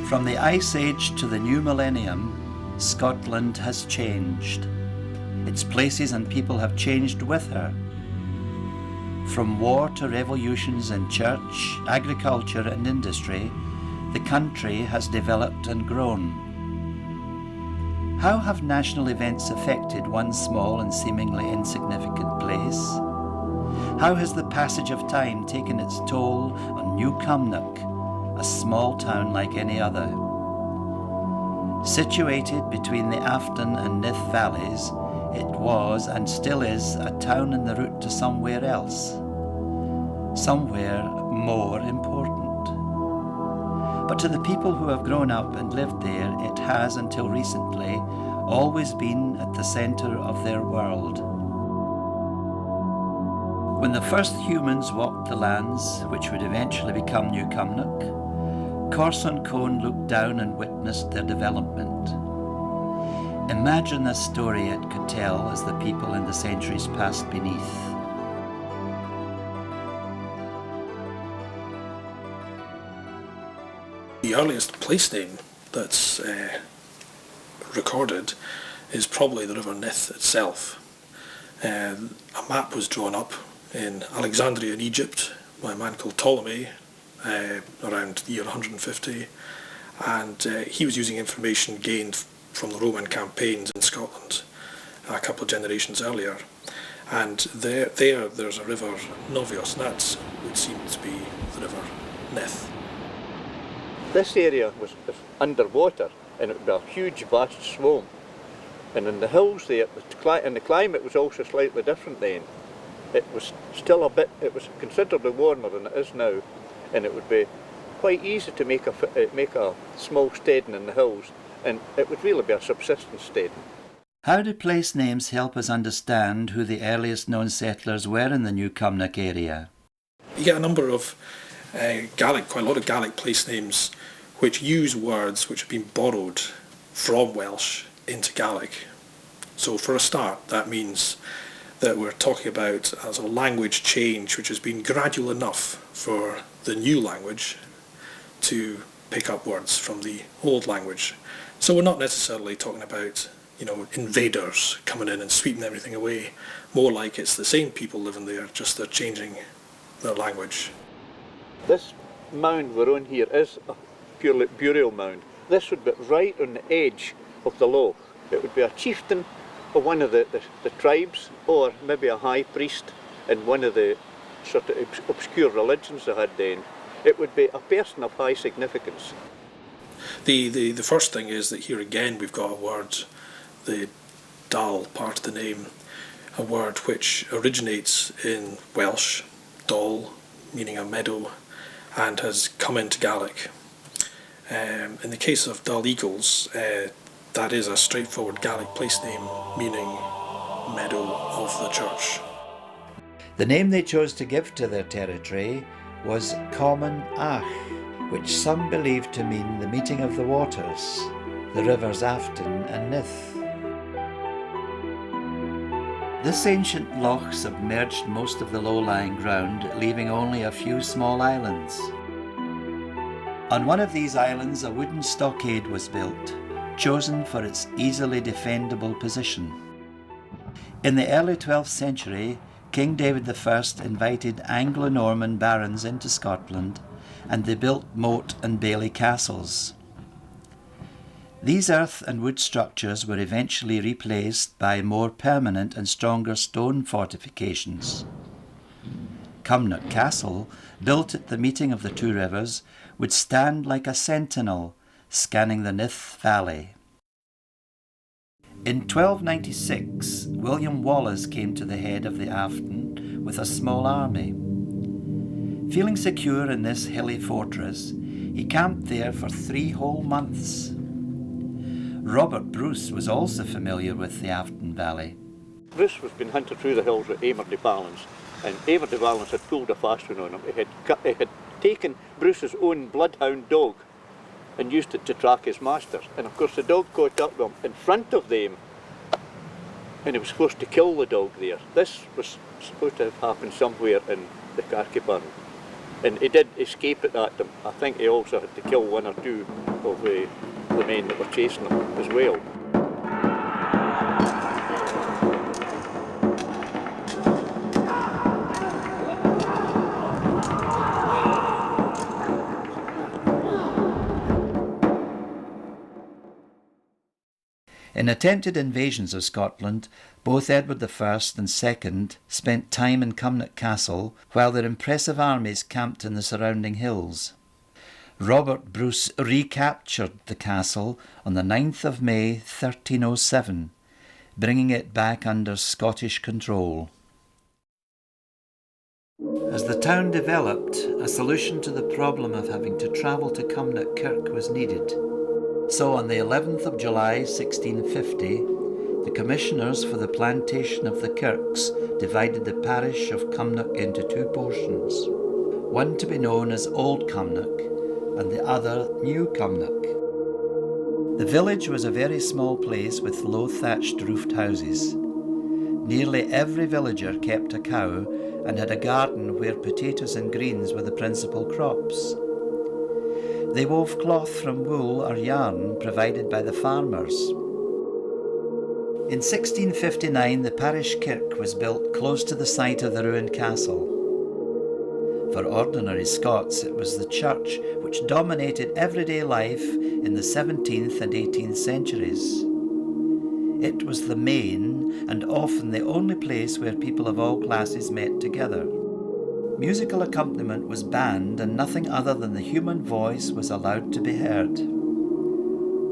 From the Ice Age to the new millennium, Scotland has changed. Its places and people have changed with her. From war to revolutions in church, agriculture and industry, the country has developed and grown. How have national events affected one small and seemingly insignificant place? How has the passage of time taken its toll on New Cumnock, a small town like any other? Situated between the Afton and Nith valleys, it was and still is a town in the route to somewhere else, somewhere more important. But to the people who have grown up and lived there, it has, until recently, always been at the centre of their world. When the first humans walked the lands, which would eventually become New Cumnock, Corson Cone looked down and witnessed their development. Imagine the story it could tell as the people in the centuries passed beneath. The earliest place name that's recorded is probably the River Nith itself. A map was drawn up in Alexandria in Egypt by a man called Ptolemy around the year 150, and he was using information gained from the Roman campaigns in Scotland a couple of generations earlier. And there's a river, Novios, and that would seem to be the River Nith. This area was underwater, and it would be a huge vast swamp. And in the hills there, and the climate was also slightly different then. It was still it was considerably warmer than it is now, and it would be quite easy to make a small steading in the hills, and it would really be a subsistence steading. How do place names help us understand who the earliest known settlers were in the New Cumnock area? You get a number of quite a lot of Gaelic place names which use words which have been borrowed from Welsh into Gaelic. So for a start, that means that we're talking about a sort of language change which has been gradual enough for the new language to pick up words from the old language. So we're not necessarily talking about, invaders coming in and sweeping everything away. More like it's the same people living there, just they're changing their language. This mound we're on here is a purely burial mound. This would be right on the edge of the loch. It would be a chieftain of one of the tribes, or maybe a high priest in one of the sort of obscure religions they had then. It would be a person of high significance. The first thing is that here again we've got a word, the Dal part of the name, a word which originates in Welsh, Dal, meaning a meadow, and has come into Gaelic. In the case of Dal Eagles, that is a straightforward Gaelic place name, meaning meadow of the church. The name they chose to give to their territory was Common Ach, which some believed to mean the meeting of the waters, the rivers Afton and Nith. This ancient loch submerged most of the low-lying ground, leaving only a few small islands. On one of these islands, a wooden stockade was built, chosen for its easily defendable position. In the early 12th century, King David I invited Anglo-Norman barons into Scotland, and they built moat and bailey castles. These earth and wood structures were eventually replaced by more permanent and stronger stone fortifications. Cumnock Castle, built at the meeting of the two rivers, would stand like a sentinel, scanning the Nith Valley. In 1296, William Wallace came to the head of the Afton with a small army. Feeling secure in this hilly fortress, he camped there for 3 whole months. Robert Bruce was also familiar with the Afton Valley. Bruce was being hunted through the hills with Aymer de Valence, and Aymer de Valence had pulled a fast one on him. He had taken Bruce's own bloodhound dog and used it to track his masters. And of course the dog caught up with him in front of them, and he was supposed to kill the dog there. This was supposed to have happened somewhere in the Carcaburn. And he did escape at that time. I think he also had to kill one or two of the men that were chasing him as well. In attempted invasions of Scotland, both Edward I and II spent time in Cumnock Castle, while their impressive armies camped in the surrounding hills. Robert Bruce recaptured the castle on the 9th of May 1307, bringing it back under Scottish control. As the town developed, a solution to the problem of having to travel to Cumnock Kirk was needed. So on the 11th of July 1650, the commissioners for the plantation of the Kirks divided the parish of Cumnock into two portions, one to be known as Old Cumnock and the other New Cumnock. The village was a very small place with low thatched roofed houses. Nearly every villager kept a cow and had a garden where potatoes and greens were the principal crops. They wove cloth from wool or yarn provided by the farmers. In 1659, the parish kirk was built close to the site of the ruined castle. For ordinary Scots, it was the church which dominated everyday life in the 17th and 18th centuries. It was the main and often the only place where people of all classes met together. Musical accompaniment was banned and nothing other than the human voice was allowed to be heard.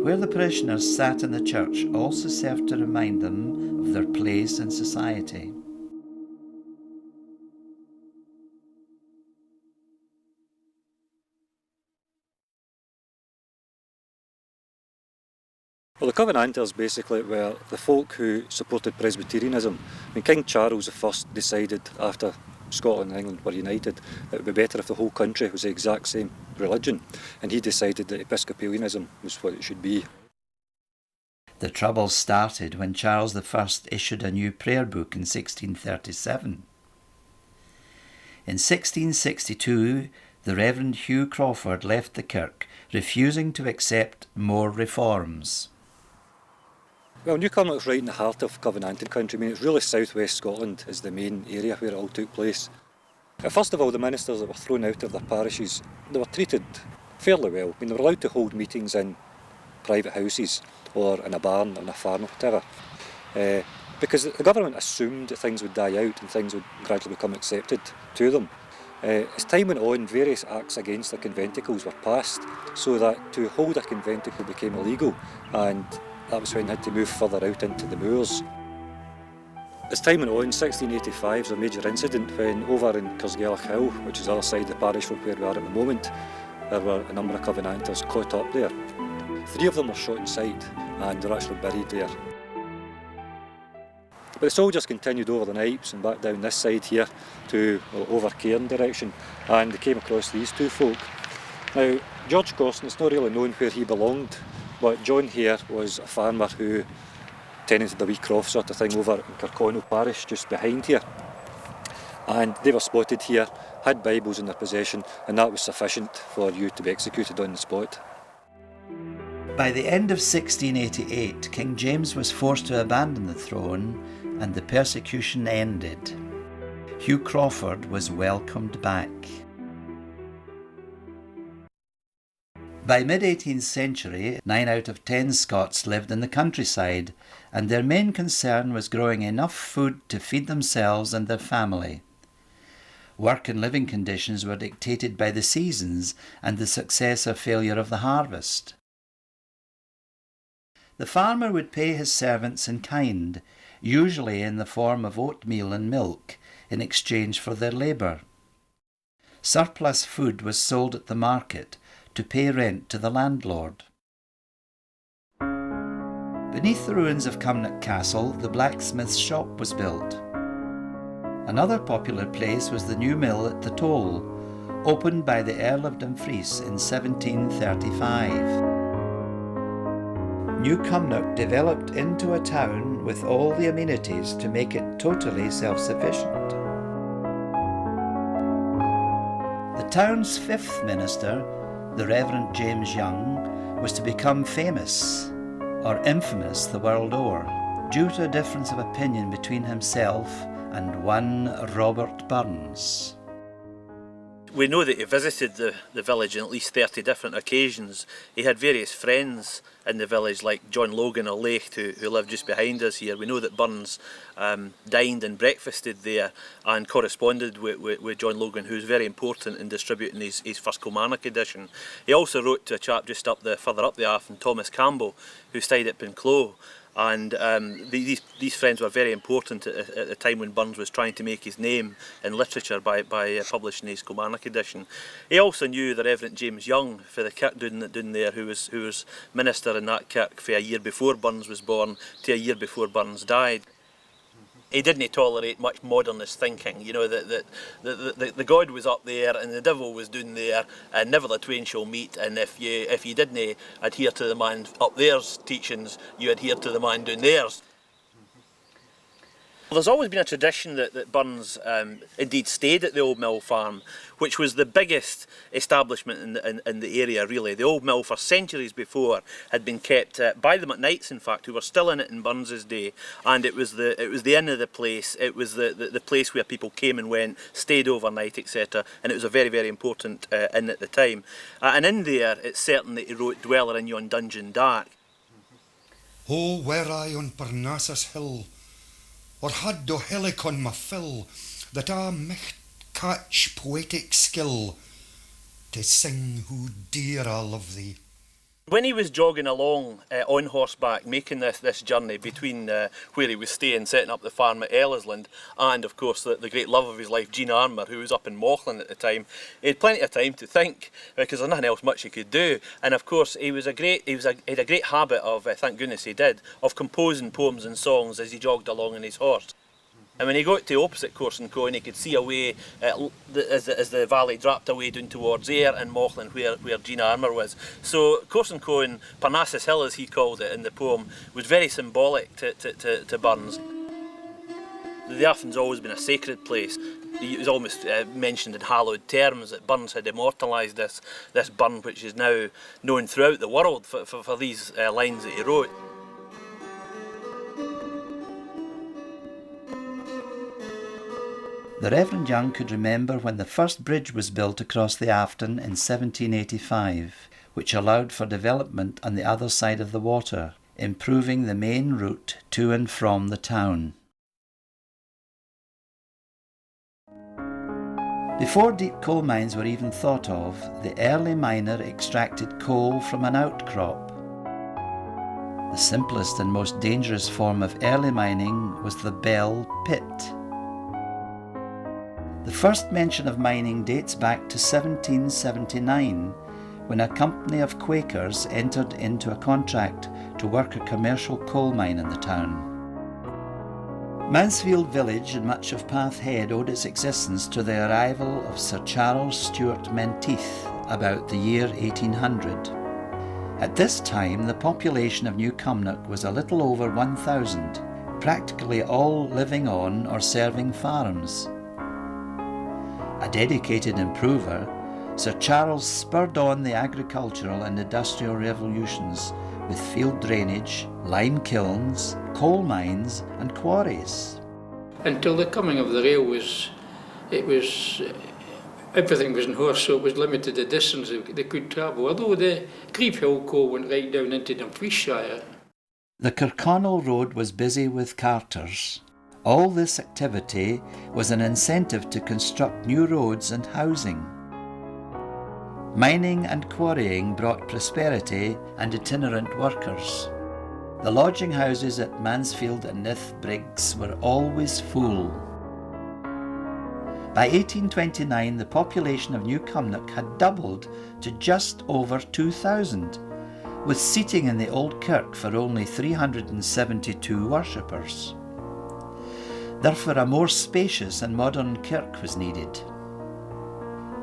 Where the parishioners sat in the church also served to remind them of their place in society. Well, the Covenanters basically were the folk who supported Presbyterianism. King Charles I decided after Scotland and England were united that it would be better if the whole country was the exact same religion, and he decided that Episcopalianism was what it should be. The troubles started when Charles I issued a new prayer book in 1637. In 1662, the Reverend Hugh Crawford left the kirk, refusing to accept more reforms. Well, New Cumnock's right in the heart of Covenanting country. It's really southwest Scotland is the main area where it all took place. First of all, the ministers that were thrown out of their parishes, they were treated fairly well. They were allowed to hold meetings in private houses or in a barn or in a farm or whatever. Because the government assumed that things would die out and things would gradually become accepted to them. As time went on, various acts against the conventicles were passed so that to hold a conventicle became illegal, and that was when they had to move further out into the moors. As time went on, 1685 was a major incident when over in Carsgelloch Hill, which is the other side of the parish from where we are at the moment, there were a number of Covenanters caught up there. 3 of them were shot in sight and they're actually buried there. But the soldiers continued over the Nipes and back down this side here to over Cairn direction, and they came across these 2 folk. Now, George Corson, it's not really known where he belonged, but John here was a farmer who tenanted a wee croft sort of thing over in Kirkconnell Parish just behind here. And they were spotted here, had Bibles in their possession, and that was sufficient for you to be executed on the spot. By the end of 1688, King James was forced to abandon the throne and the persecution ended. Hugh Crawford was welcomed back. By mid-18th century, 9 out of 10 Scots lived in the countryside, and their main concern was growing enough food to feed themselves and their family. Work and living conditions were dictated by the seasons and the success or failure of the harvest. The farmer would pay his servants in kind, usually in the form of oatmeal and milk, in exchange for their labour. Surplus food was sold at the market to pay rent to the landlord. Beneath the ruins of Cumnock Castle, the blacksmith's shop was built. Another popular place was the new mill at the Toll, opened by the Earl of Dumfries in 1735. New Cumnock developed into a town with all the amenities to make it totally self-sufficient. The town's fifth minister, the Reverend James Young, was to become famous, or infamous the world over, due to a difference of opinion between himself and one Robert Burns. We know that he visited the village on at least 30 different occasions. He had various friends in the village, like John Logan or Leith, who lived just behind us here. We know that Burns dined and breakfasted there and corresponded with John Logan, who's very important in distributing his first Cumnock edition. He also wrote to a chap just further up the Afton, Thomas Campbell, who stayed at Pinclow. And these friends were very important at the time when Burns was trying to make his name in literature by publishing his Cumnock edition. He also knew the Reverend James Young for the kirk down there, who was minister in that kirk for a year before Burns was born to a year before Burns died. He didn't tolerate much modernist thinking, you know, that the God was up there and the devil was down there, and never the twain shall meet, and if you didn't adhere to the man up there's teachings, you adhere to the man down there's. There's always been a tradition that Burns indeed stayed at the Old Mill Farm, which was the biggest establishment in the area, really. The Old Mill, for centuries before, had been kept by the McKnights, in fact, who were still in it in Burns's day, and it was the inn of the place. It was the place where people came and went, stayed overnight, etc., and it was a very, very important inn at the time. And in there, it's certain that he wrote "Dweller in yon dungeon dark." Oh, were I on Parnassus hill, or had do helicon my fill, that I might catch poetic skill to sing who dear I love thee. When he was jogging along on horseback, making this journey between where he was staying, setting up the farm at Ellisland, and of course the great love of his life, Jean Armour, who was up in Mauchline at the time, he had plenty of time to think, because there's nothing else much he could do. And of course he had a great habit of, thank goodness he did, of composing poems and songs as he jogged along on his horse. And when he got to opposite Coursencoe, he could see away as the valley dropped away down towards Ayr and Mauchline, where Jean Armour was. So Coursencoe and Parnassus Hill, as he called it in the poem, was very symbolic to Burns. The Afton's always been a sacred place. It was almost mentioned in hallowed terms that Burns had immortalised this burn, which is now known throughout the world for these lines that he wrote. The Reverend Young could remember when the first bridge was built across the Afton in 1785, which allowed for development on the other side of the water, improving the main route to and from the town. Before deep coal mines were even thought of, the early miner extracted coal from an outcrop. The simplest and most dangerous form of early mining was the bell pit. The first mention of mining dates back to 1779, when a company of Quakers entered into a contract to work a commercial coal mine in the town. Mansfield village and much of Path Head owed its existence to the arrival of Sir Charles Stewart Menteith about the year 1800. At this time, the population of New Cumnock was a little over 1,000, practically all living on or serving farms. A dedicated improver, Sir Charles spurred on the agricultural and industrial revolutions with field drainage, lime kilns, coal mines and quarries. Until the coming of the rail everything was in horse, so it was limited the distance they could travel, although the Grieve Hill coal went right down into Dumfriesshire. The Kirkconnell Road was busy with carters. All this activity was an incentive to construct new roads and housing. Mining and quarrying brought prosperity and itinerant workers. The lodging houses at Mansfield and Nith Briggs were always full. By 1829, the population of New Cumnock had doubled to just over 2,000, with seating in the old kirk for only 372 worshippers. Therefore, a more spacious and modern kirk was needed.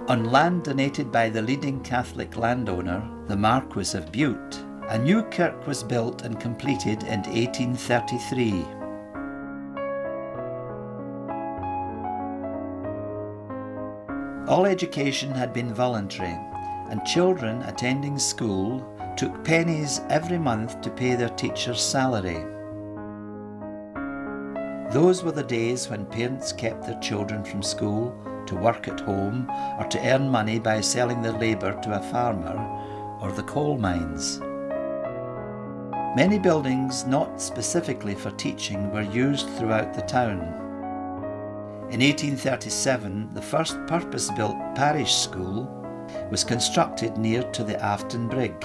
On land donated by the leading Catholic landowner, the Marquis of Bute, a new kirk was built and completed in 1833. All education had been voluntary, and children attending school took pennies every month to pay their teacher's salary. Those were the days when parents kept their children from school to work at home or to earn money by selling their labour to a farmer or the coal mines. Many buildings not specifically for teaching were used throughout the town. In 1837, the first purpose-built parish school was constructed near to the Afton Brig.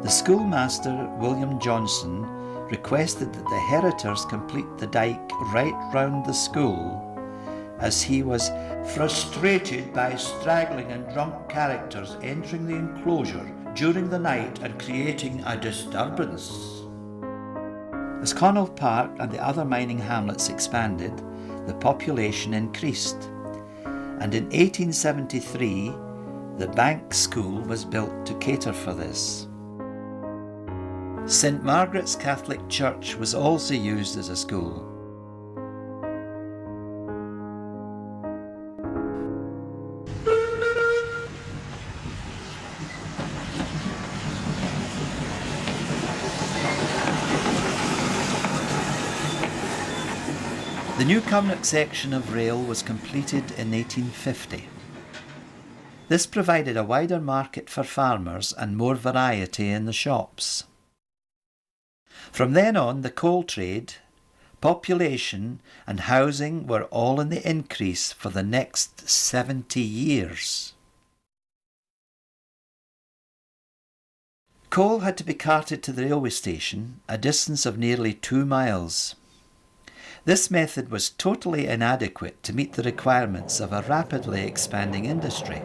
The schoolmaster, William Johnson, requested that the Heritors complete the dyke right round the school, as he was frustrated by straggling and drunk characters entering the enclosure during the night and creating a disturbance. As Connell Park and the other mining hamlets expanded, the population increased, and in 1873 the Bank School was built to cater for this. St Margaret's Catholic Church was also used as a school. The new Cumnock section of rail was completed in 1850. This provided a wider market for farmers and more variety in the shops. From then on, the coal trade, population and housing were all in the increase for the next 70 years. Coal had to be carted to the railway station, a distance of nearly 2 miles. This method was totally inadequate to meet the requirements of a rapidly expanding industry.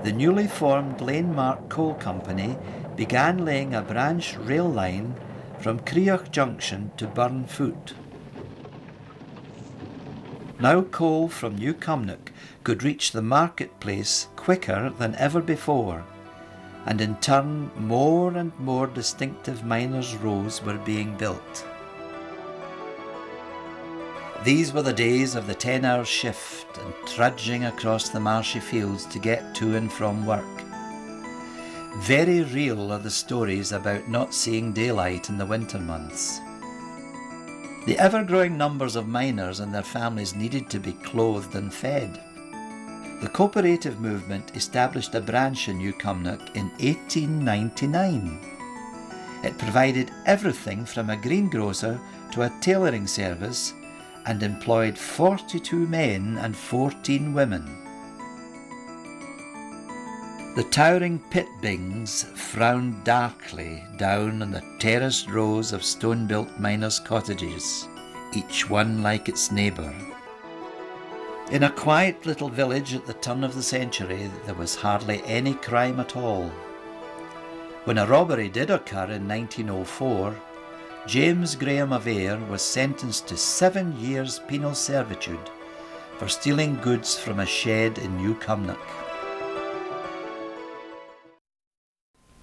The newly formed Lanemark Coal Company began laying a branch rail line from Creoch Junction to Burnfoot. Now coal from New Cumnock could reach the marketplace quicker than ever before, and in turn more and more distinctive miners' rows were being built. These were the days of the 10-hour shift and trudging across the marshy fields to get to and from work. Very real are the stories about not seeing daylight in the winter months. The ever-growing numbers of miners and their families needed to be clothed and fed. The cooperative movement established a branch in New Cumnock in 1899. It provided everything from a greengrocer to a tailoring service and employed 42 men and 14 women. The towering pit bings frowned darkly down on the terraced rows of stone-built miners' cottages, each one like its neighbour. In a quiet little village at the turn of the century, there was hardly any crime at all. When a robbery did occur in 1904, James Graham of Ayr was sentenced to 7 years penal servitude for stealing goods from a shed in New Cumnock.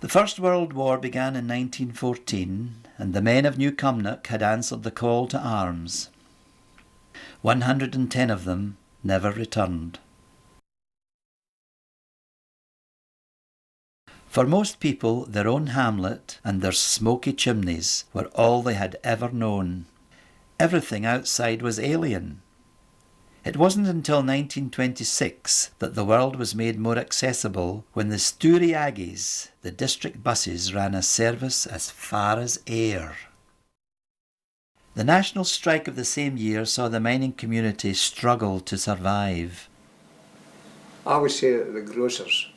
The First World War began in 1914, and the men of New Cumnock had answered the call to arms. 110 of them never returned. For most people, their own hamlet and their smoky chimneys were all they had ever known. Everything outside was alien. It wasn't until 1926 that the world was made more accessible when the Stoorie Aggies, the district buses, ran a service as far as Ayr. The national strike of the same year saw the mining community struggle to survive. I would say that the grocers